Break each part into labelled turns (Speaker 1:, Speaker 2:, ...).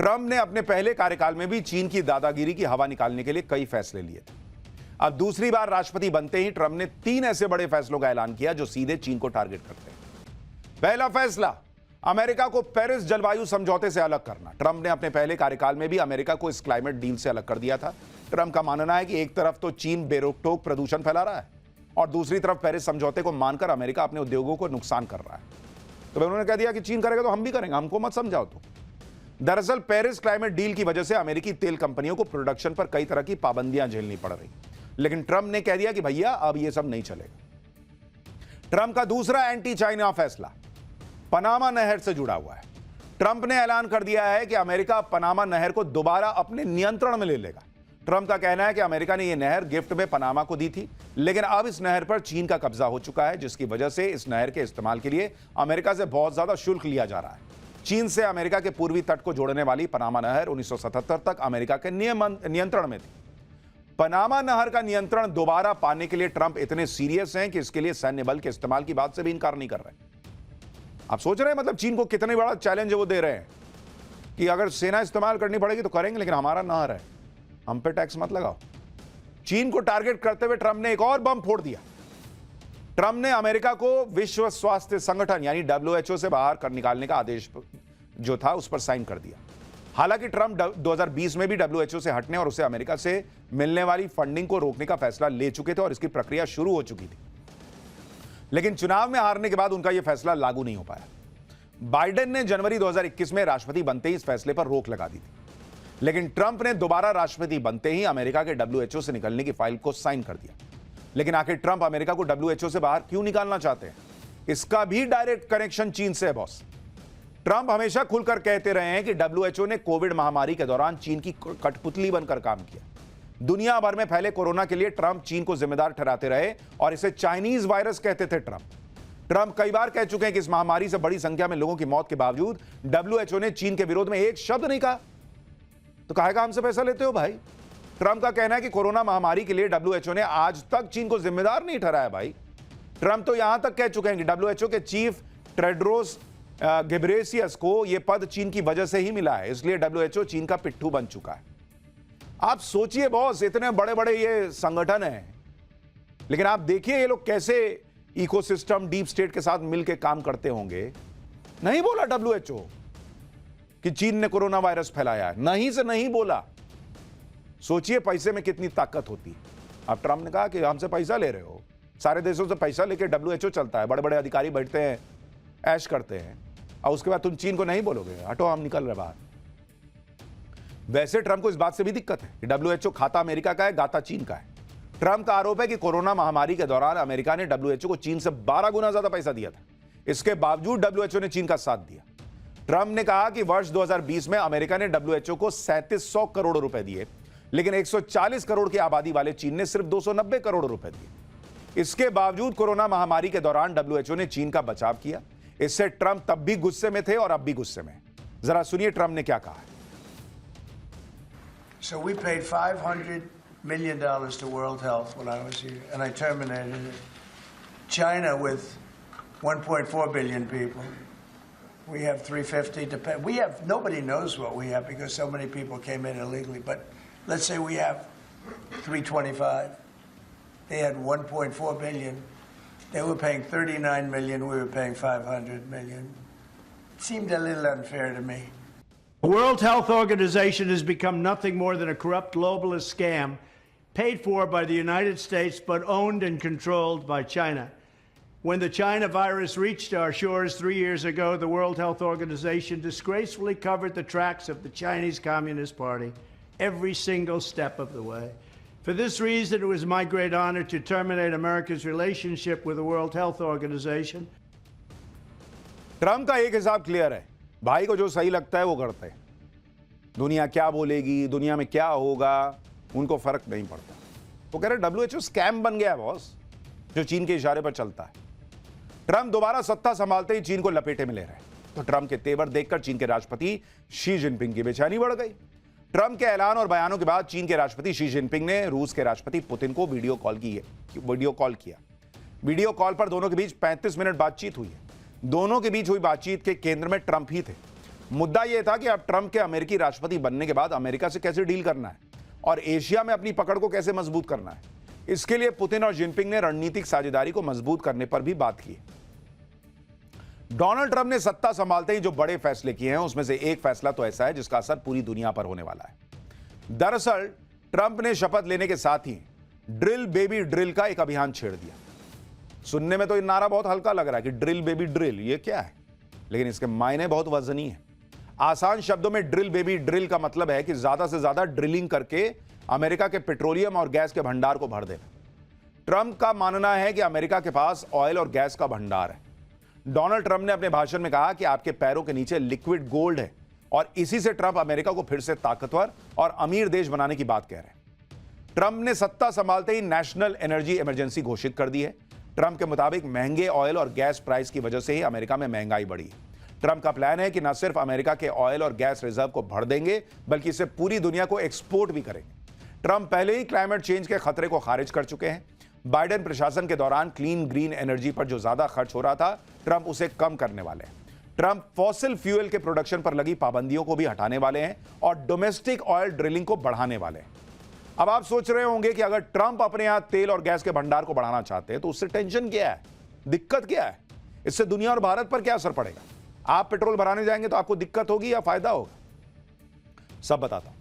Speaker 1: Trump ने अपने पहले कार्यकाल में भी चीन की दादागिरी की हवा निकालने के लिए कई फैसले लिए थे। अब दूसरी बार राष्ट्रपति बनते ही ट्रंप ने 3 ऐसे बड़े फैसलों का ऐलान किया जो सीधे चीन को टारगेट करते हैं। पहला फैसला, अमेरिका को पेरिस जलवायु समझौते से अलग करना। ट्रंप ने अपने पहले कार्यकाल में भी अमेरिका को इस क्लाइमेट डील से अलग कर दिया था। ट्रंप का मानना है कि एक तरफ तो चीन बेरोक-टोक प्रदूषण फैला रहा है और दूसरी तरफ पेरिस समझौते को मानकर अमेरिका अपने उद्योगों को नुकसान कर रहा है। तो उन्होंने कह दिया कि चीन करेगा तो हम भी करेंगे, हमको मत समझाओ। तो दरअसल पेरिस क्लाइमेट डील की वजह से अमेरिकी तेल कंपनियों को प्रोडक्शन पर कई तरह की पाबंदियां झेलनी पड़ रही, लेकिन ट्रंप ने कह दिया कि भैया अब ये सब नहीं चलेगा। ट्रंप का दूसरा एंटी चाइना फैसला पनामा नहर से जुड़ा हुआ है। ट्रंप ने ऐलान कर दिया है कि अमेरिका पनामा नहर को दोबारा अपने नियंत्रण में ले लेगा। ट्रंप का कहना है कि अमेरिका ने यह नहर गिफ्ट में पनामा को दी थी, लेकिन अब इस नहर पर चीन का कब्जा हो चुका है, जिसकी वजह से इस नहर के इस्तेमाल के लिए अमेरिका से बहुत ज्यादा शुल्क लिया जा रहा है। चीन से अमेरिका के पूर्वी तट को जोड़ने वाली पनामा नहर 1977 तक अमेरिका के नियंत्रण में थी। पनामा नहर का नियंत्रण दोबारा पाने के लिए ट्रंप इतने सीरियस हैं कि इसके लिए सैन्य बल के इस्तेमाल की बात से भी इनकार नहीं कर रहे। आप सोच रहे हैं मतलब चीन को कितने बड़ा चैलेंज वो दे रहे हैं कि अगर सेना इस्तेमाल करनी पड़ेगी तो करेंगे, लेकिन हमारा नहर है, हम पे टैक्स मत लगाओ। चीन को टारगेट करते हुए ट्रंप ने एक और बम फोड़ दिया। ट्रंप ने अमेरिका को विश्व स्वास्थ्य संगठन यानी WHO से बाहर कर निकालने का आदेश जो था उस पर साइन कर दिया। हालांकि ट्रंप 2020 में भी WHO से हटने और उसे अमेरिका से मिलने वाली फंडिंग को रोकने का फैसला ले चुके थे और इसकी प्रक्रिया शुरू हो चुकी थी, लेकिन चुनाव में हारने के बाद उनका यह फैसला लागू नहीं हो पाया। बाइडेन ने जनवरी 2021 में राष्ट्रपति बनते ही इस फैसले पर रोक लगा दी थी, लेकिन ट्रंप ने दोबारा राष्ट्रपति बनते ही अमेरिका के WHO से निकलने की फाइल को साइन कर दिया। लेकिन आखिर ट्रंप अमेरिका को WHO से बाहर क्यों निकालना चाहते हैं? इसका भी डायरेक्ट कनेक्शन चीन से है बॉस। ट्रंप हमेशा खुलकर कहते रहे हैं कि WHO ने कोविड महामारी के दौरान चीन की कठपुतली बनकर काम किया। दुनिया भर में फैले कोरोना के लिए ट्रंप चीन को जिम्मेदार ठहराते रहे और इसे चाइनीज वायरस कहते थे। ट्रंप कई बार कह चुके हैं कि इस महामारी से बड़ी संख्या में लोगों की मौत के बावजूद WHO ने चीन के विरोध में एक शब्द नहीं कहा। तो काहेगा हमसे पैसा लेते हो भाई? ट्रंप का कहना है कि कोरोना महामारी के लिए WHO ने आज तक चीन को जिम्मेदार नहीं ठहराया भाई। ट्रंप तो यहां तक कह चुके हैं कि WHO के चीफ टेड्रोस घेब्रेयेसस को यह पद चीन की वजह से ही मिला है, इसलिए WHO चीन का पिट्ठू बन चुका है। आप सोचिए बॉस, इतने बड़े बड़े ये संगठन हैं, लेकिन आप देखिए ये लोग कैसे इकोसिस्टम डीप स्टेट के साथ मिलकर काम करते होंगे। नहीं बोला WHO कि चीन ने कोरोना वायरस फैलाया है, नहीं से नहीं बोला। सोचिए पैसे में कितनी ताकत होती है। अब ट्रंप ने कहा कि हमसे पैसा ले रहे हो, सारे देशों से पैसा लेके WHO चलता है, बड़े बड़े अधिकारी बैठते हैं, ऐश करते हैं, और उसके बाद तुम चीन को नहीं बोलोगे, हटो हम निकल रहे बाहर। वैसे ट्रंप को इस बात से भी दिक्कत है कि WHO खाता अमेरिका का है, गाता चीन का है। ट्रंप का आरोप है कि कोरोना महामारी के दौरान अमेरिका ने WHO को चीन से 12 गुना ज्यादा पैसा दिया था, इसके बावजूद WHO ने चीन का साथ दिया। ट्रंप ने कहा कि वर्ष 2020 में अमेरिका ने WHO को 3700 करोड़ रुपए दिए, लेकिन 140 करोड़ की आबादी वाले चीन ने सिर्फ 290 करोड़ रुपए दिए। इसके बावजूद कोरोना महामारी के दौरान WHO ने चीन का बचाव किया। इससे ट्रंप तब भी गुस्से में थे और अब भी गुस्से में। जरा सुनिए ट्रंप ने क्या कहा है।
Speaker 2: So we paid $500 million to World Health when I was here, and I terminated it. China with 1.4 billion people. We have 350 to pay. We have, nobody knows what we have because so many people came in illegally, but let's say we have 325. They had 1.4 billion. They were paying 39 million. We were paying 500 million. It seemed a little unfair to me.
Speaker 3: The World Health Organization has become nothing more than a corrupt globalist scam paid for by the United States but owned and controlled by China. When the China virus reached our shores 3 years ago, the World Health Organization disgracefully covered the tracks of the Chinese Communist Party every single step of the way. For this reason, it was my great honor to terminate America's relationship with the World Health Organization.
Speaker 1: Trump का एक हिसाब clear है, भाई को जो सही लगता है वो करते हैं। दुनिया क्या बोलेगी, दुनिया में क्या होगा, उनको फर्क नहीं पड़ता। वो कह रहे WHO स्कैम बन गया बॉस, जो चीन के इशारे पर चलता है। ट्रंप दोबारा सत्ता संभालते ही चीन को लपेटे में ले रहे हैं, तो ट्रंप के तेवर देखकर चीन के राष्ट्रपति शी जिनपिंग की बेचैनी बढ़ गई। ट्रंप के ऐलान और बयानों के बाद चीन के राष्ट्रपति शी जिनपिंग ने रूस के राष्ट्रपति पुतिन को वीडियो कॉल किया। वीडियो कॉल पर दोनों के बीच 35 मिनट बातचीत हुई है। दोनों के बीच हुई बातचीत के केंद्र में ट्रंप ही थे। मुद्दा यह था कि अब ट्रंप के अमेरिकी राष्ट्रपति बनने के बाद अमेरिका से कैसे डील करना है और एशिया में अपनी पकड़ को कैसे मजबूत करना है। इसके लिए पुतिन और जिनपिंग ने रणनीतिक साझेदारी को मजबूत करने पर भी बात की। डोनाल्ड ट्रंप ने सत्ता संभालते ही जो बड़े फैसले किए हैं उसमें से एक फैसला तो ऐसा है जिसका असर पूरी दुनिया पर होने वाला है। दरअसल ट्रंप ने शपथ लेने के साथ ही ड्रिल बेबी ड्रिल का एक अभियान छेड़ दिया। सुनने में तो ये नारा बहुत हल्का लग रहा है कि ड्रिल बेबी ड्रिल, ये क्या है, लेकिन इसके मायने बहुत वजनी है। आसान शब्दों में ड्रिल बेबी ड्रिल का मतलब है कि ज्यादा से ज्यादा ड्रिलिंग करके अमेरिका के पेट्रोलियम और गैस के भंडार को भर देना। ट्रंप का मानना है कि अमेरिका के पास ऑयल और गैस का भंडार है। डोनाल्ड ट्रंप ने अपने भाषण में कहा कि आपके पैरों के नीचे लिक्विड गोल्ड है और इसी से ट्रंप अमेरिका को फिर से ताकतवर और अमीर देश बनाने की बात कह रहे हैं। ट्रंप ने सत्ता संभालते ही नेशनल एनर्जी इमरजेंसी घोषित कर दी है। ट्रंप के मुताबिक महंगे ऑयल और गैस प्राइस की वजह से ही अमेरिका में महंगाई बढ़ी है। ट्रंप का प्लान है कि न सिर्फ अमेरिका के ऑयल और गैस रिजर्व को भर देंगे बल्कि इसे पूरी दुनिया को एक्सपोर्ट भी करेंगे। ट्रंप पहले ही क्लाइमेट चेंज के खतरे को खारिज कर चुके हैं। बाइडेन प्रशासन के दौरान क्लीन ग्रीन एनर्जी पर जो ज्यादा खर्च हो रहा था, ट्रंप उसे कम करने वाले हैं। ट्रंप फॉसिल फ्यूल के प्रोडक्शन पर लगी पाबंदियों को भी हटाने वाले हैं और डोमेस्टिक ऑयल ड्रिलिंग को बढ़ाने वाले हैं। अब आप सोच रहे होंगे कि अगर ट्रंप अपने यहां तेल और गैस के भंडार को बढ़ाना चाहते हैं तो उससे टेंशन क्या है, दिक्कत क्या है, इससे दुनिया और भारत पर क्या असर पड़ेगा? आप पेट्रोल भराने जाएंगे तो आपको दिक्कत होगी या फायदा होगा? सब बताता हूं।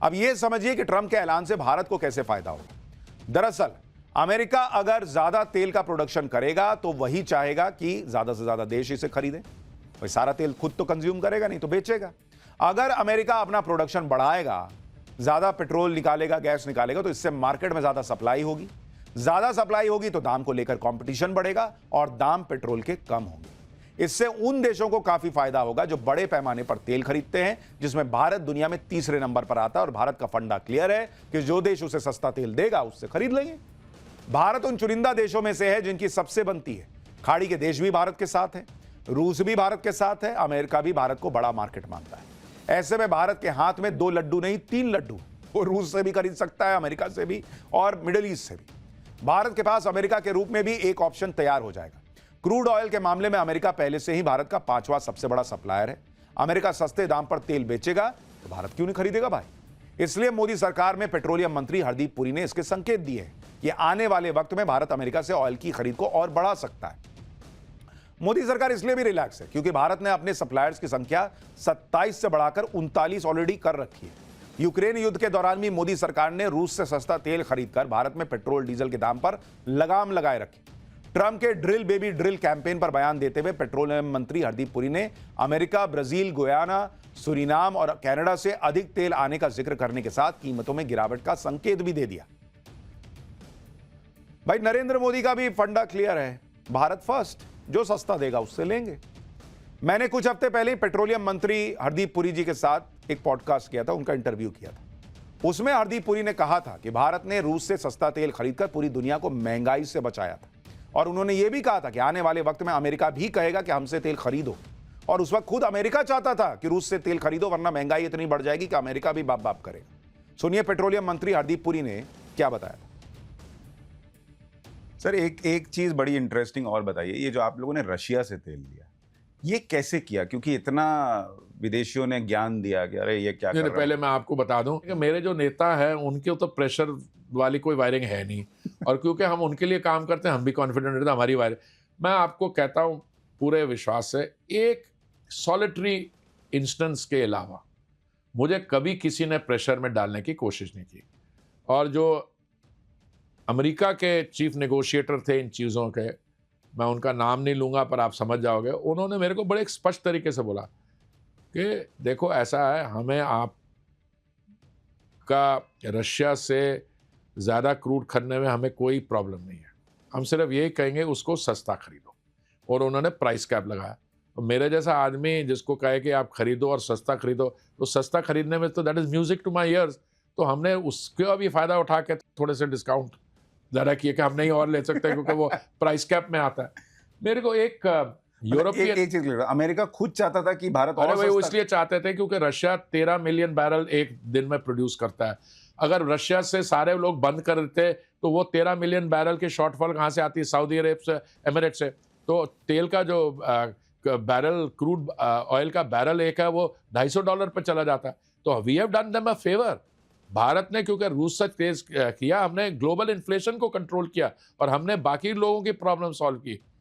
Speaker 1: अब यह समझिए कि ट्रंप के ऐलान से भारत को कैसे फायदा होगा। दरअसल अमेरिका अगर ज्यादा तेल का प्रोडक्शन करेगा तो वही चाहेगा कि ज्यादा से ज्यादा देश इसे खरीदे। भाई सारा तेल खुद तो कंज्यूम करेगा नहीं तो बेचेगा। अगर अमेरिका अपना प्रोडक्शन बढ़ाएगा, ज्यादा पेट्रोल निकालेगा, गैस निकालेगा, तो इससे मार्केट में ज्यादा सप्लाई होगी। ज्यादा सप्लाई होगी तो दाम को लेकर कंपटीशन बढ़ेगा और दाम पेट्रोल के कम होंगे। इससे उन देशों को काफी फायदा होगा जो बड़े पैमाने पर तेल खरीदते हैं, जिसमें भारत दुनिया में तीसरे नंबर पर आता है। और भारत का फंडा क्लियर है कि जो देश उसे सस्ता तेल देगा उससे खरीद लेंगे। भारत उन चुनिंदा देशों में से है जिनकी सबसे बनती है। खाड़ी के देश भी भारत के साथ हैं, रूस भी भारत के साथ है, अमेरिका भी भारत को बड़ा मार्केट मानता है। ऐसे में भारत के हाथ में 2 लड्डू नहीं 3 लड्डू, वो रूस से भी खरीद सकता है, अमेरिका से भी और मिडिल ईस्ट से भी। भारत के पास अमेरिका के रूप में भी एक ऑप्शन तैयार हो जाएगा। क्रूड ऑयल के मामले में अमेरिका पहले से ही भारत का 5वां सबसे बड़ा सप्लायर है। अमेरिका सस्ते दाम पर तेल बेचेगा तो भारत क्यों नहीं खरीदेगा भाई? इसलिए मोदी सरकार में पेट्रोलियम मंत्री हरदीप पुरी ने इसके संकेत दिए हैं कि आने वाले वक्त में भारत अमेरिका से ऑयल की खरीद को और बढ़ा सकता है। मोदी सरकार इसलिए भी रिलैक्स है क्योंकि भारत ने अपने सप्लायर्स की संख्या 27 से बढ़ाकर 39 ऑलरेडी कर रखी है। यूक्रेन युद्ध के दौरान भी मोदी सरकार ने रूस से सस्ता तेल खरीदकर भारत में पेट्रोल डीजल के दाम पर लगाम लगाए रखी। ट्रंप के ड्रिल बेबी ड्रिल कैंपेन पर बयान देते हुए पेट्रोलियम मंत्री हरदीप पुरी ने अमेरिका, ब्राजील, गुयाना, सुरीनाम और कनाडा से अधिक तेल आने का जिक्र करने के साथ कीमतों में गिरावट का संकेत भी दे दिया। भाई नरेंद्र मोदी का भी फंडा क्लियर है, भारत फर्स्ट, जो सस्ता देगा उससे लेंगे। मैंने कुछ हफ्ते पहले पेट्रोलियम मंत्री हरदीप पुरी जी के साथ एक पॉडकास्ट किया था, उनका इंटरव्यू किया था। उसमें हरदीप पुरी ने कहा था कि भारत ने रूस से सस्ता तेल खरीदकर पूरी दुनिया को महंगाई से बचाया था। और उन्होंने यह भी कहा था कि आने वाले वक्त में अमेरिका भी कहेगा कि हमसे तेल खरीदो। और उस वक्त खुद अमेरिका चाहता था कि रूस से तेल खरीदो वरना महंगाई इतनी बढ़ जाएगी कि अमेरिका भी बाप बाप करेगा। सुनिए पेट्रोलियम मंत्री हरदीप पुरी ने क्या बताया था।
Speaker 4: सर एक चीज बड़ी इंटरेस्टिंग और बताइए, ये जो आप लोगों ने रशिया से तेल लिया, ये कैसे किया? क्योंकि इतना विदेशियों ने ज्ञान दिया कि अरे ये क्या कर रहा है।
Speaker 5: पहले मैं आपको बता दूं कि मेरे जो नेता हैं उनके तो प्रेशर वाली कोई वायरिंग है नहीं, और क्योंकि हम उनके लिए काम करते हैं हम भी कॉन्फिडेंट रहते हैं हमारी वायरिंग। मैं आपको कहता हूं पूरे विश्वास से, एक सॉलिटरी इंस्टेंस के अलावा मुझे कभी किसी ने प्रेशर में डालने की कोशिश नहीं की। और जो अमेरिका के चीफ नेगोशिएटर थे इन चीज़ों के, मैं उनका नाम नहीं लूँगा पर आप समझ जाओगे, उन्होंने मेरे को बड़े स्पष्ट तरीके से बोला कि देखो ऐसा है, हमें आपका रशिया से ज़्यादा क्रूड खरीदने में हमें कोई प्रॉब्लम नहीं है, हम सिर्फ यही कहेंगे उसको सस्ता खरीदो। और उन्होंने प्राइस कैप लगाया। तो मेरे जैसा आदमी जिसको कहे कि आप खरीदो और सस्ता खरीदो, तो सस्ता खरीदने में तो that is music to my ears. तो हमने उसका भी फ़ायदा उठा के थोड़े से डिस्काउंट ज़्यादा किए कि हम नहीं और ले सकते क्योंकि वो प्राइस कैप में आता है। मेरे को एक यूरोपियन
Speaker 4: एक चीज अमेरिका खुद चाहता था कि भारत और
Speaker 5: वो इसलिए चाहते थे क्योंकि रशिया 13 मिलियन बैरल एक दिन में प्रोड्यूस करता है। अगर रशिया से सारे लोग बंद कर देते तो वो 13 मिलियन बैरल के शॉर्टफॉल कहाँ से आती है? सऊदी अरब से, एमिरेट से। तो तेल का जो बैरल क्रूड ऑयल का बैरल एक है वो $250 पे चला जाता है। तो we have done them a favour. Bharat ने क्योंकि रूस से तेज किया, हमने ग्लोबल इन्फ्लेशन को कंट्रोल किया और हमने बाकी लोगों की प्रॉब्लम सॉल्व की।